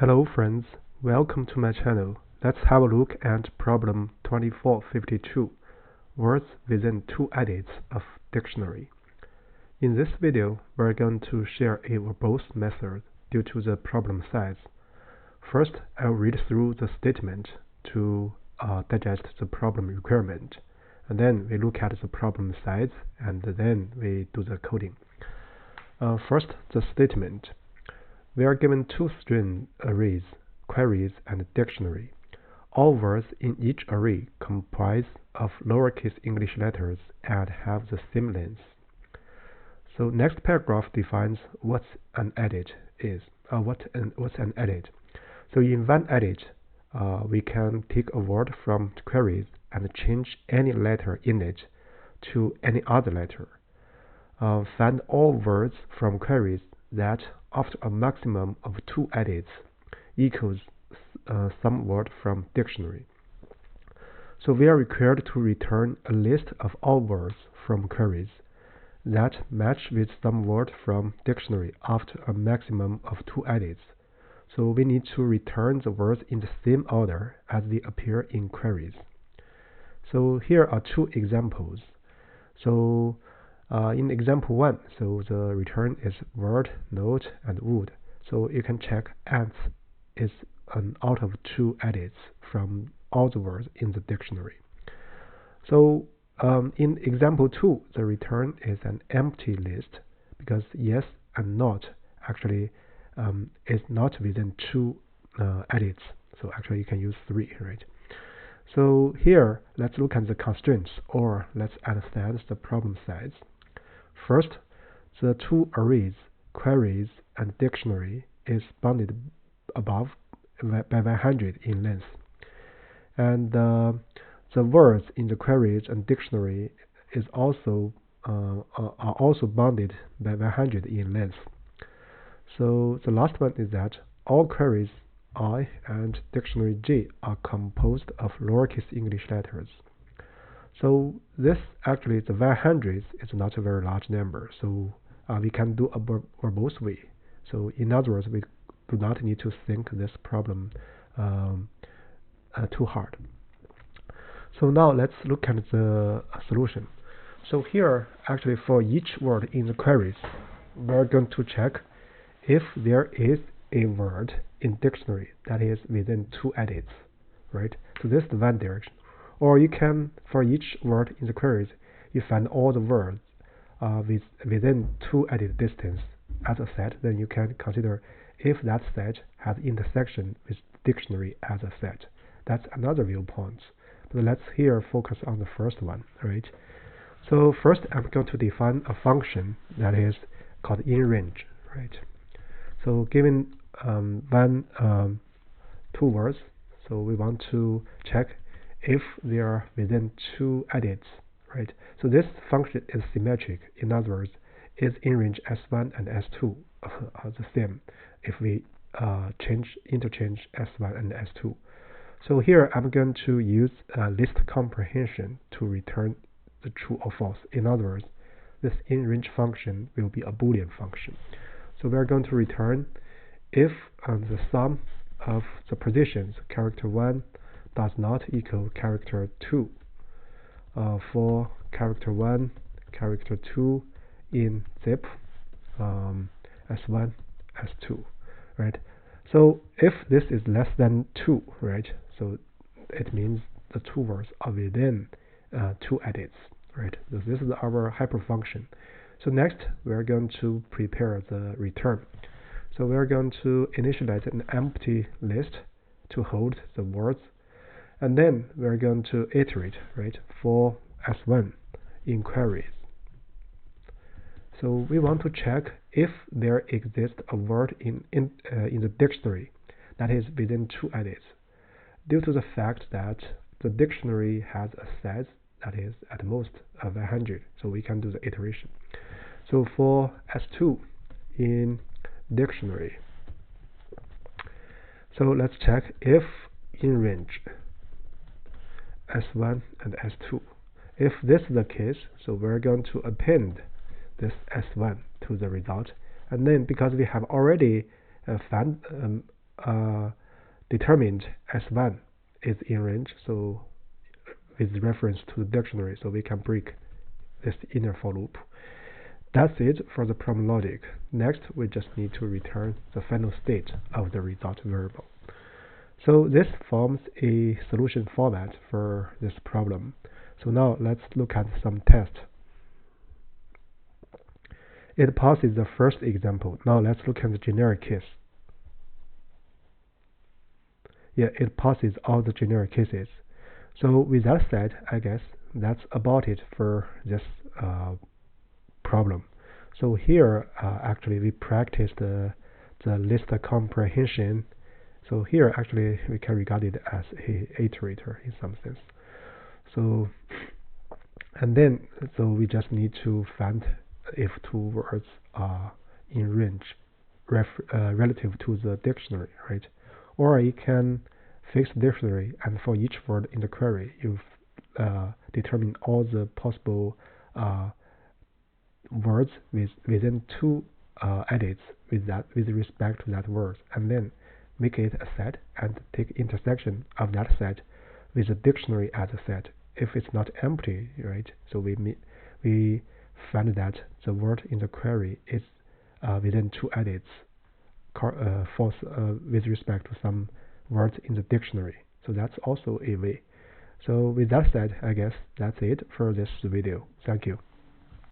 Hello friends, welcome to my channel. Let's have a look at problem 2452, words within two edits of dictionary. In this video, we're going to share a verbose method due to the problem size. First, I'll read through the statement to digest the problem requirement, and then we look at the problem size, and then we do the coding. First, the statement. We are given two string arrays, queries, and dictionary. All words in each array comprise of lowercase English letters and have the same length. So next paragraph defines what an edit is. What's an edit? So in one edit, we can take a word from queries and change any letter in it to any other letter. Find all words from queries that after a maximum of two edits equals some word from dictionary. So we are required to return a list of all words from queries that match with some word from dictionary after a maximum of two edits. So we need to return the words in the same order as they appear in queries. So here are two examples. So in example 1, so the return is word, note, and wood. So you can check ants is an out of two edits from all the words in the dictionary. So in example 2, the return is an empty list because yes and not actually is not within two edits. So actually you can use 3, right? So here, let's look at the constraints, or let's understand the problem size. First, the two arrays, queries and dictionary, is bounded above by 100 in length. And the words in the queries and dictionary is also are also bounded by 100 in length. So the last one is that all queries I and dictionary J are composed of lowercase English letters. So this actually, the 100 is not a very large number, so we can do a verbose way. So in other words, we do not need to think this problem too hard. So now let's look at the solution. So here, actually for each word in the queries, we're going to check if there is a word in dictionary that is within two edits, right? So this is the one direction. Or you can, for each word in the queries, you find all the words within two edit distance as a set. Then you can consider if that set has intersection with dictionary as a set. That's another viewpoint. But let's here focus on the first one, right? So first, I'm going to define a function that is called inRange, right? So given two words, so we want to check if they are within two edits, right? So this function is symmetric. In other words, is inRange S1 and S2 are the same if we interchange S1 and S2. So here I'm going to use list comprehension to return the true or false. In other words, this inRange function will be a Boolean function. So we are going to return if the sum of the positions character 1 does not equal character 2 for character 1, character 2 in zip S1, S2, right? So if this is less than 2, right? So it means the two words are within two edits, right? So this is our hyperfunction. So next, we're going to prepare the return. So we're going to initialize an empty list to hold the words, and then we're going to iterate, right, for S1 in queries. So we want to check if there exists a word in the dictionary that is within two edits, due to the fact that the dictionary has a size that is at most 100, so we can do the iteration. So for S2 in dictionary, so let's check if inRange S1 and S2. If this is the case, so we're going to append this S1 to the result, and then because we have already found determined S1 is in range, so with reference to the dictionary, so we can break this inner for loop. That's it for the problem logic. Next, we just need to return the final state of the result variable. So this forms a solution format for this problem. So now let's look at some tests. It passes the first example. Now let's look at the generic case. Yeah, it passes all the generic cases. So with that said, I guess that's about it for this problem. So here, actually, we practiced the list comprehension. So here, actually, we can regard it as a iterator in some sense. So, and then, so we just need to find if two words are in range relative to the dictionary, right? Or you can fix the dictionary, and for each word in the query, you determine all the possible words within two edits with respect to that word, and then make it a set and take intersection of that set with the dictionary as a set. If it's not empty, right? So we find that the word in the query is within two edits false with respect to some words in the dictionary. So that's also a way. So with that said, I guess that's it for this video. Thank you.